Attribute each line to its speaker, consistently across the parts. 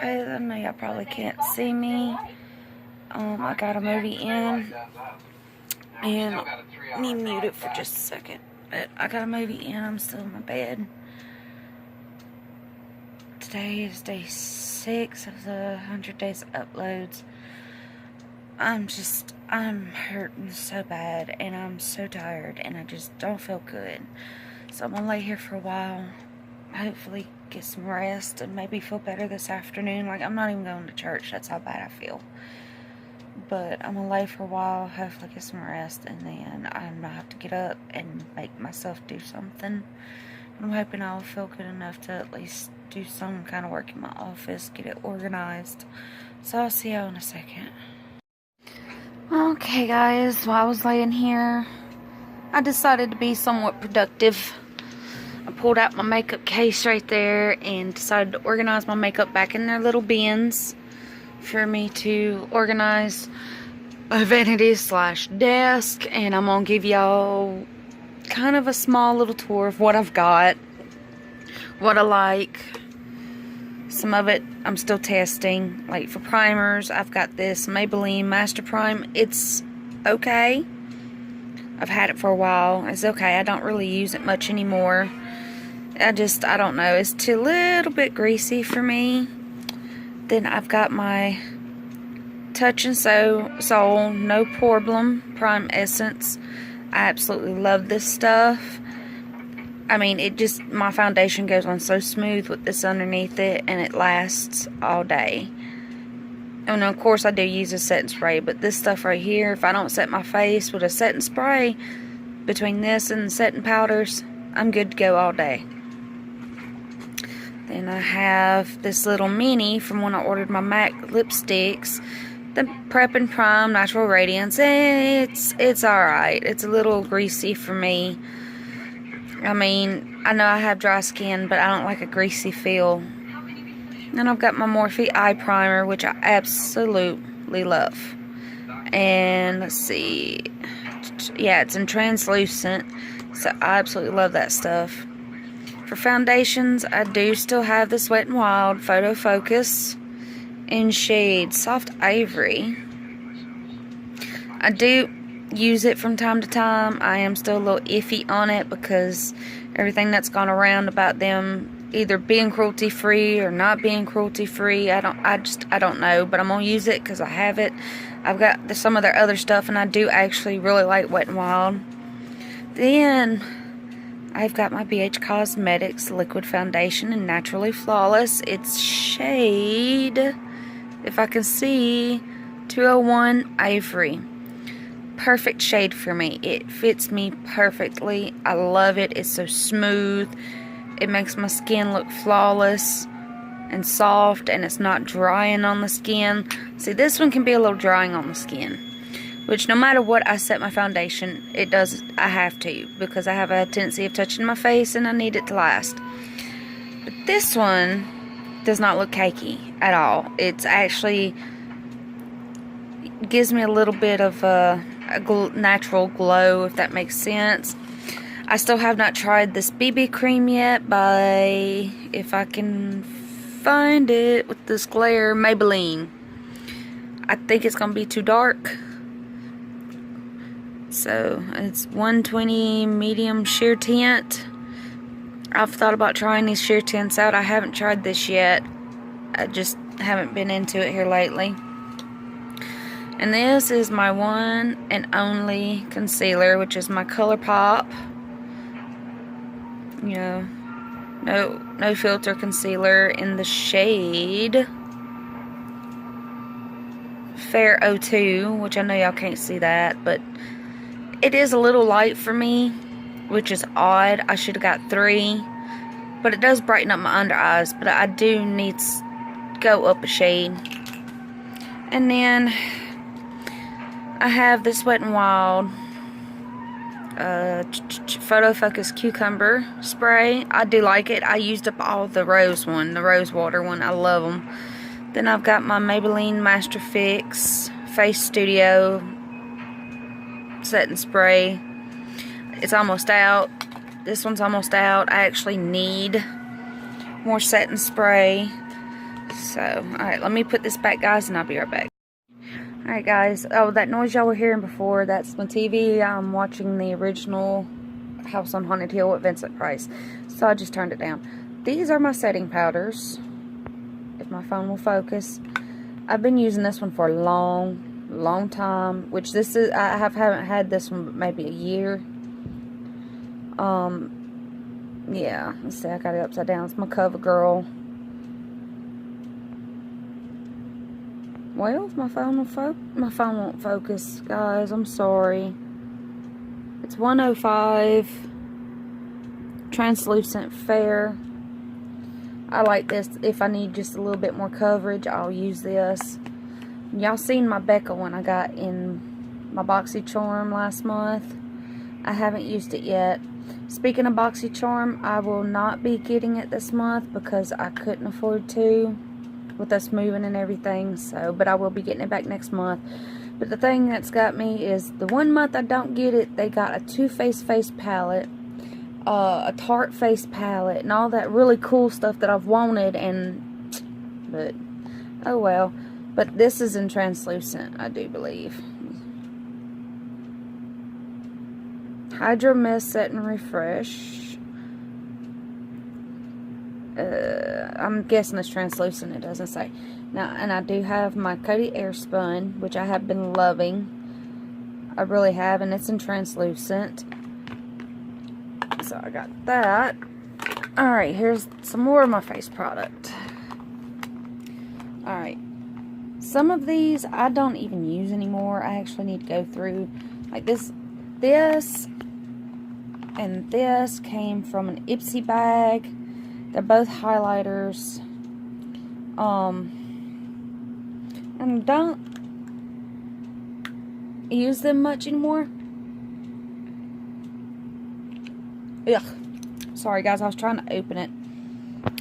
Speaker 1: guys. I know y'all probably can't see me. I got a movie in, and let me mute it for just a second. But I got a movie in. I'm still in my bed. Today is day 6 of the 100 days of uploads. I'm hurting so bad, and I'm so tired, and I just don't feel good. So I'm gonna lay here for a while, hopefully get some rest, and maybe feel better this afternoon. Like, I'm not even going to church, that's how bad I feel. But I'm gonna lay for a while, hopefully get some rest, and then I'm gonna have to get up and make myself do something. I'm hoping I'll feel good enough to at least do some kind of work in my office, get it organized. So I'll see y'all in a second. Okay guys, while I was laying here, I decided to be somewhat productive. I pulled out my makeup case right there and decided to organize my makeup back in their little bins for me to organize my vanity / desk. And I'm gonna give y'all kind of a small little tour of what I've got, what I like. Some of it I'm still testing. Like for primers, I've got this Maybelline Master Prime. It's okay. I've had it for a while. It's okay. I don't really use it much anymore. I don't know. It's a little bit greasy for me. Then I've got my Touch and Soul No Problem Prime Essence. I absolutely love this stuff. I mean, my foundation goes on so smooth with this underneath it, and it lasts all day. And of course I do use a setting spray, but this stuff right here, if I don't set my face with a setting spray, between this and the setting powders, I'm good to go all day. Then I have this little mini from when I ordered my MAC lipsticks, the Prep and Prime Natural Radiance. It's alright. It's a little greasy for me. I mean, I know I have dry skin, but I don't like a greasy feel. And I've got my Morphe Eye Primer, which I absolutely love. And let's see. Yeah, it's in translucent, so I absolutely love that stuff. For foundations, I do still have this Wet n Wild Photo Focus in shade Soft Ivory. I do use it from time to time. I am still a little iffy on it because everything that's gone around about them either being cruelty free or not being cruelty free, I don't know, but I'm gonna use it because I have it. I've got some of their other stuff, and I do actually really like Wet n Wild. Then I've got my BH Cosmetics liquid foundation in Naturally Flawless. It's shade, if I can see, 201 Ivory. Perfect shade for me. It fits me perfectly. I love it. It's so smooth. It makes my skin look flawless and soft, and it's not drying on the skin. See, this one can be a little drying on the skin, which no matter what I set my foundation, I have to, because I have a tendency of touching my face and I need it to last. But this one does not look cakey at all. It's actually gives me a little bit of a natural glow, if that makes sense. I still have not tried this BB cream yet by, if I can find it with this glare, Maybelline. I think it's gonna be too dark. So it's 120 medium sheer tint. I've thought about trying these sheer tints out. I haven't tried this yet. I just haven't been into it here lately. And this is my one and only concealer, which is my ColourPop, you know, no filter concealer in the shade Fair 02, which I know y'all can't see that, but it is a little light for me, which is odd. I should have got 3, but it does brighten up my under eyes, but I do need to go up a shade. And then I have this Wet n Wild Photo Focus Cucumber Spray. I do like it. I used up all the rose water one. I love them. Then I've got my Maybelline Master Fix Face Studio Setting Spray. It's almost out. This one's almost out. I actually need more setting spray. So, alright, let me put this back, guys, and I'll be right back. Alright, guys. Oh, that noise y'all were hearing before, that's my TV. I'm watching the original House on Haunted Hill with Vincent Price. So I just turned it down. These are my setting powders. If my phone will focus. I've been using this one for a long time. Which this is, haven't had this one but maybe a year. Yeah. Let's see, I got it upside down. It's my CoverGirl. Well, my phone won't focus, guys. I'm sorry. It's 105 translucent fair. I like this. If I need just a little bit more coverage, I'll use this. Y'all seen my Becca one I got in my BoxyCharm last month. I haven't used it yet. Speaking of BoxyCharm, I will not be getting it this month because I couldn't afford to with us moving and everything. So, but I will be getting it back next month. But the thing that's got me is the one month I don't get it, they got a Too Faced face palette, a Tarte face palette, and all that really cool stuff that I've wanted, but oh well. But this is in translucent, I do believe. Hydro Mist Set and Refresh. I'm guessing it's translucent, it doesn't say. Now, and I do have my Coty Airspun, which I have been loving. I really have, and it's in translucent. So I got that. Alright, here's some more of my face product. Alright. Some of these I don't even use anymore. I actually need to go through. Like this and this came from an Ipsy bag. They're both highlighters. And don't use them much anymore. Ugh. Sorry guys, I was trying to open it.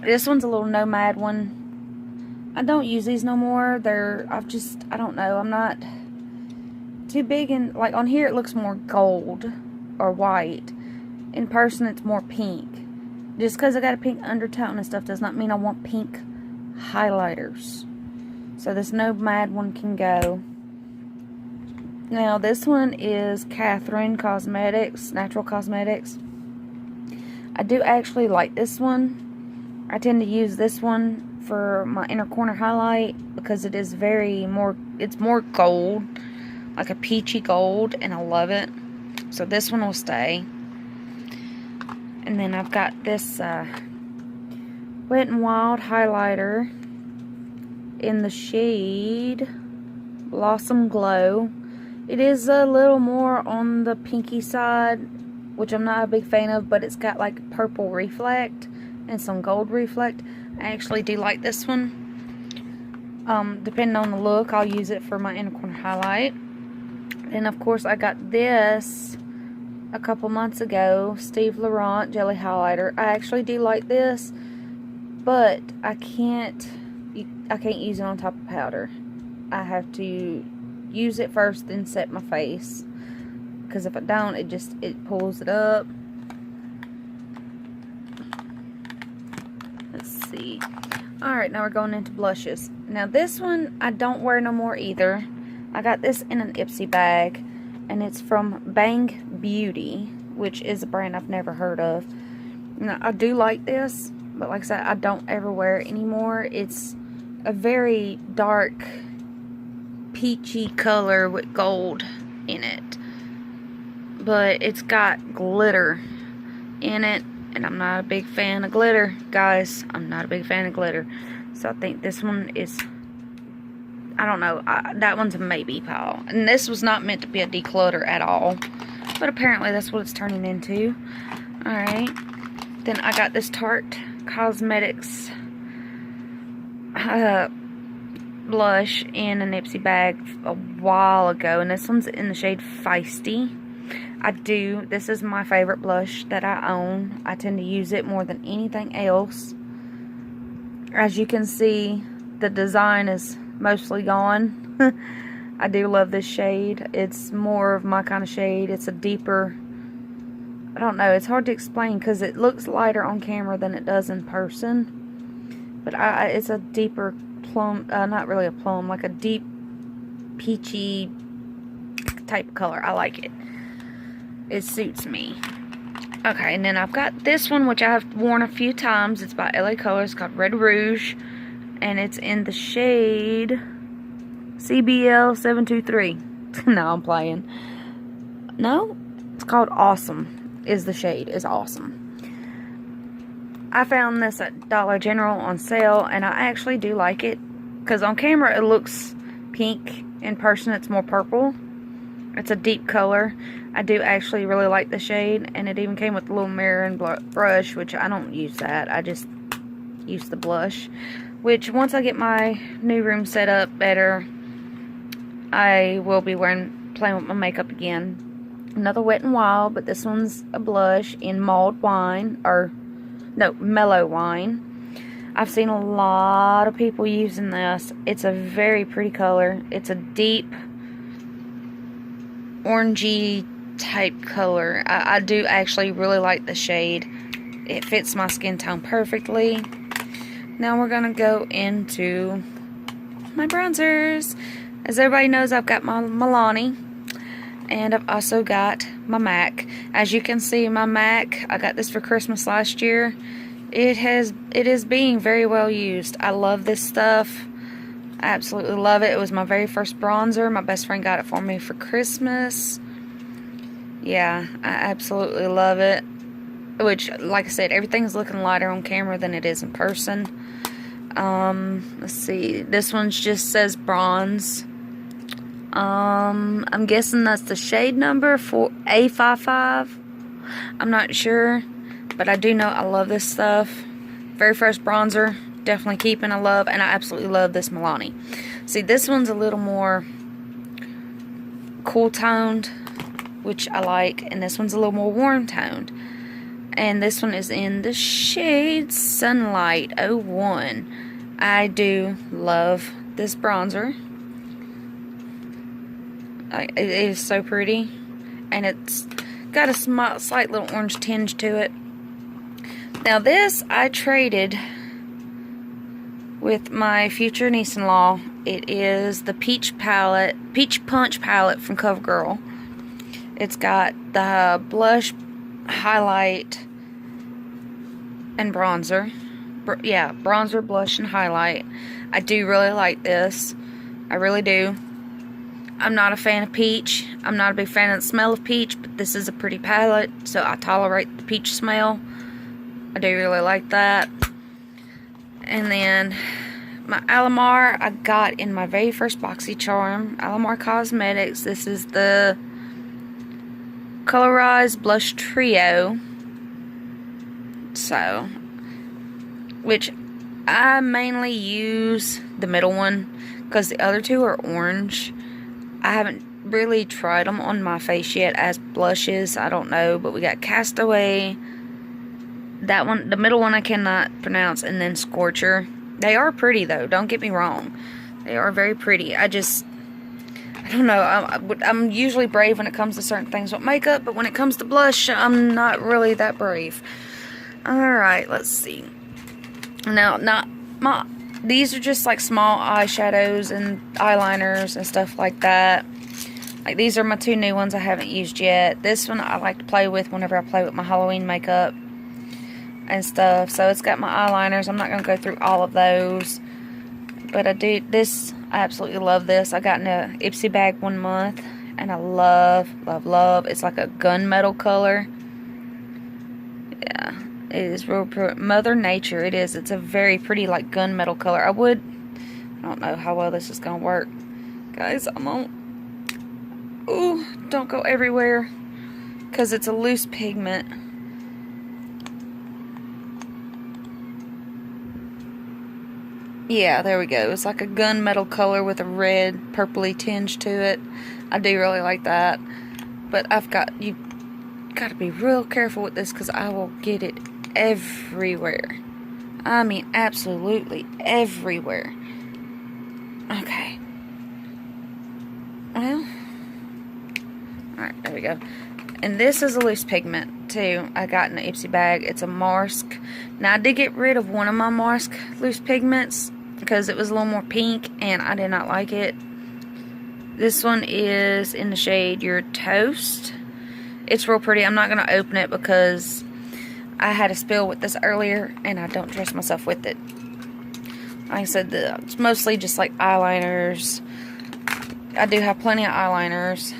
Speaker 1: This one's a little Nomad one. I don't use these no more. I don't know. I'm not too big in, like on here it looks more gold or white. In person it's more pink. Just because I got a pink undertone and stuff does not mean I want pink highlighters. So this Nomad one can go. Now this one is Catherine Cosmetics, Natural Cosmetics. I do actually like this one. I tend to use this one for my inner corner highlight because it is it's more gold, like a peachy gold, and I love it. So this one will stay. And then I've got this Wet n Wild highlighter in the shade Blossom Glow. It is a little more on the pinky side, which I'm not a big fan of, but it's got like purple reflect and some gold reflect. I actually do like this one. Depending on the look, I'll use it for my inner corner highlight. And of course I got this a couple months ago, Steve Laurent Jelly Highlighter. I actually do like this, but I can't use it on top of powder. I have to use it first, then set my face. Because if I don't, it pulls it up. Let's see. Alright, now we're going into blushes. Now this one, I don't wear no more either. I got this in an Ipsy bag. And it's from Bang Beauty, which is a brand I've never heard of. Now, I do like this, but like I said, I don't ever wear it anymore. It's a very dark, peachy color with gold in it. But it's got glitter in it, and I'm not a big fan of glitter, guys. I'm not a big fan of glitter. So I think this one is, I don't know, that one's a maybe, pal. And this was not meant to be a declutter at all. But apparently that's what it's turning into. Alright. Then I got this Tarte Cosmetics blush in an Ipsy bag a while ago. And this one's in the shade Feisty. This is my favorite blush that I own. I tend to use it more than anything else. As you can see, the design is mostly gone. I do love this shade. It's more of my kind of shade. It's a deeper, I don't know, it's hard to explain because it looks lighter on camera than it does in person. But it's a deeper plum, not really a plum, like a deep peachy type of color. I like it. It suits me. Okay, and then I've got this one, which I have worn a few times. It's by LA Colors, called Red Rouge, and it's in the shade CBL 723. No, I'm playing. No, it's called Awesome. Is the shade is awesome. I found this at Dollar General on sale, and I actually do like it, because on camera it looks pink. In person it's more purple. It's a deep color. I do actually really like the shade, and it even came with a little mirror and brush, which I don't use that. I just use the blush, which once I get my new room set up better, I will be playing with my makeup again. Another Wet n Wild, but this one's a blush in mulled wine, or no, mellow wine. I've seen a lot of people using this. It's a very pretty color. It's a deep orangey type color. I do actually really like the shade. It fits my skin tone perfectly. Now we're gonna go into my bronzers. As everybody knows, I've got my Milani, and I've also got my MAC. As you can see, my MAC, I got this for Christmas last year. It is being very well used. I love this stuff. I absolutely love it. It was my very first bronzer. My best friend got it for me for Christmas. Yeah, I absolutely love it. Which, like I said, everything's looking lighter on camera than it is in person. Let's see. This one just says bronze. I'm guessing that's the shade number for A55. I'm not sure, but I do know I love this stuff. Very first bronzer, definitely keeping. I love, and I absolutely love this Milani. See, this one's a little more cool toned, which I like, and this one's a little more warm toned. And this one is in the shade Sunlight 01. I do love this bronzer. It is so pretty, and it's got a slight little orange tinge to it. Now this I traded with my future niece-in-law. It is the Peach Punch palette from CoverGirl. It's got the blush, highlight, and bronzer. Yeah, bronzer, blush, and highlight. I do really like this. I really do. I'm not a fan of peach. I'm not a big fan of the smell of peach, but this is a pretty palette, so I tolerate the peach smell. I do really like that. And then my Alamar I got in my very first BoxyCharm. Alamar Cosmetics. This is the Colorized Blush Trio. So, which I mainly use the middle one, because the other two are orange. I haven't really tried them on my face yet as blushes. I don't know, but we got Castaway. That one, the middle one I cannot pronounce, and then Scorcher. They are pretty though, don't get me wrong. They are very pretty. I don't know. I'm usually brave when it comes to certain things with makeup, but when it comes to blush, I'm not really that brave. Alright, let's see. Now, these are just like small eyeshadows and eyeliners and stuff like that. Like, these are my two new ones I haven't used yet. This one I like to play with whenever I play with my Halloween makeup and stuff. So it's got my eyeliners. I'm not going to go through all of those. But I absolutely love this. I got in a Ipsy bag 1 month, and I love, love, love. It's like a gunmetal color. Yeah, it is real pretty. Mother Nature, it is. It's a very pretty, like, gunmetal color. I don't know how well this is going to work. Guys, ooh, don't go everywhere, because it's a loose pigment. Yeah, there we go. It's like a gunmetal color with a red, purpley tinge to it. I do really like that. But you got to be real careful with this, because I will get it everywhere. I mean, absolutely everywhere. Okay. Well, alright, there we go. And this is a loose pigment, too. I got in an Ipsy bag. It's a Marsk. Now, I did get rid of one of my Marsk loose pigments. because it was a little more pink and I did not like it. This one is in the shade Your Toast. It's real pretty. I'm not going to open it because I had a spill with this earlier and I don't trust myself with it. Like I said, it's mostly just like eyeliners. I do have plenty of eyeliners.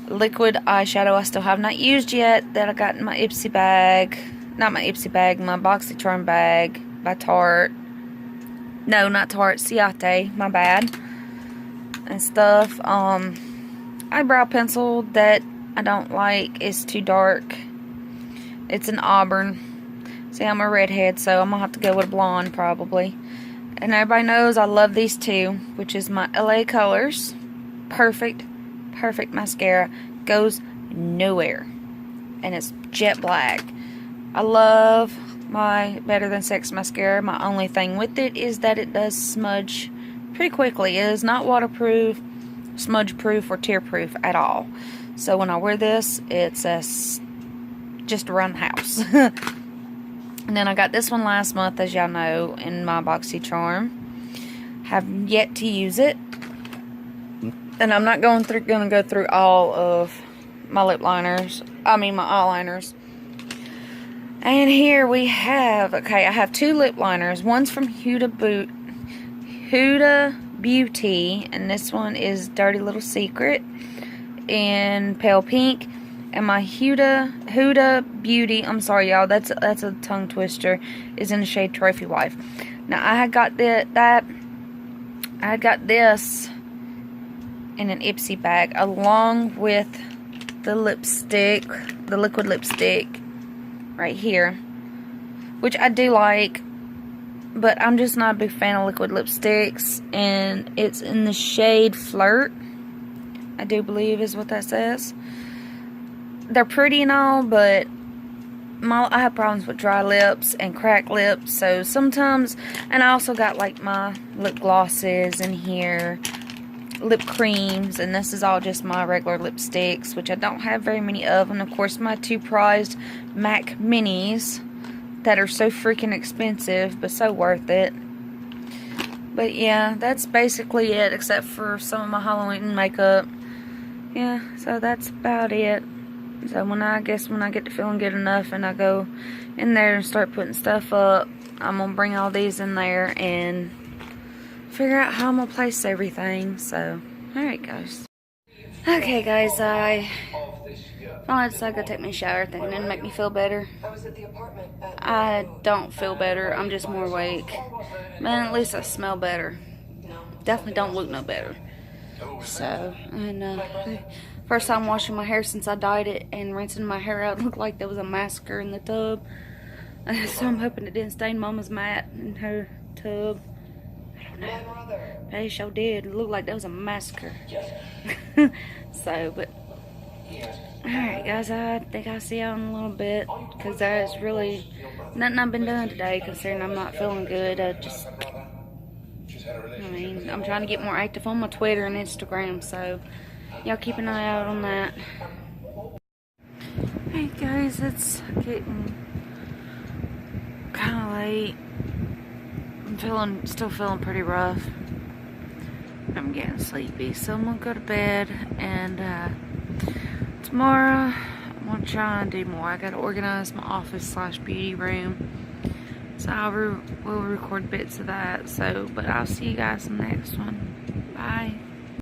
Speaker 1: Liquid eyeshadow I still have not used yet that I got in my Ipsy bag. Not my Ipsy bag, my BoxyCharm bag by Tarte. No, not Tarte, Ciate, my bad. And stuff. Eyebrow pencil that I don't like is too dark. It's an auburn. See, I'm a redhead, so I'm gonna have to go with a blonde probably. And everybody knows I love these two, which is my LA Colors. Perfect mascara. Goes nowhere. And it's jet black. I love my Better Than Sex mascara. My only thing with it is that it does smudge pretty quickly. It is not waterproof, smudge proof, or tear proof at all. So when I wear this, it's just around the house. And then I got this one last month, as y'all know, in my BoxyCharm. Have yet to use it. And I'm not going to go through all of my lip liners. I mean my eyeliners. And here we have, okay, I have two lip liners. One's from Huda Beauty, and this one is Dirty Little Secret in pale pink. And my Huda Beauty, I'm sorry y'all, that's a tongue twister, is in the shade Trophy Wife. Now I had got I got this in an Ipsy bag along with the lipstick, the liquid lipstick right here, which I do like, but I'm just not a big fan of liquid lipsticks. And it's in the shade Flirt, I do believe is what that says. They're pretty and all, but I have problems with dry lips and cracked lips, so sometimes. And I also got like my lip glosses in here, lip creams, and this is all just my regular lipsticks, which I don't have very many of. And of course my two prized MAC minis that are so freaking expensive but so worth it. But yeah, that's basically it, except for some of my Halloween makeup. Yeah, so that's about it. So when I get to feeling good enough and I go in there and start putting stuff up, I'm gonna bring all these in there and figure out how I'm gonna place everything. So, alright guys. Okay guys, I finally decided to take me a shower, thinking it'd make me feel better. I don't feel better, I'm just more awake. Man, at least I smell better. Definitely don't look no better. So, and first time washing my hair since I dyed it and rinsing my hair out, it looked like there was a massacre in the tub. So I'm hoping it didn't stain Mama's mat in her tub. I don't know. But it sure did. It looked like there was a massacre. So, but alright guys, I think I'll see y'all in a little bit, because there's really nothing I've been doing today, considering I'm not feeling good. I'm trying to get more active on my Twitter and Instagram, so y'all keep an eye out on that. Hey guys, it's getting kind of late. I'm still feeling pretty rough. I'm getting sleepy, so I'm gonna go to bed, and tomorrow I'm gonna try and do more. I gotta organize my office / beauty room, so we'll record bits of that. So, but I'll see you guys in the next one. Bye.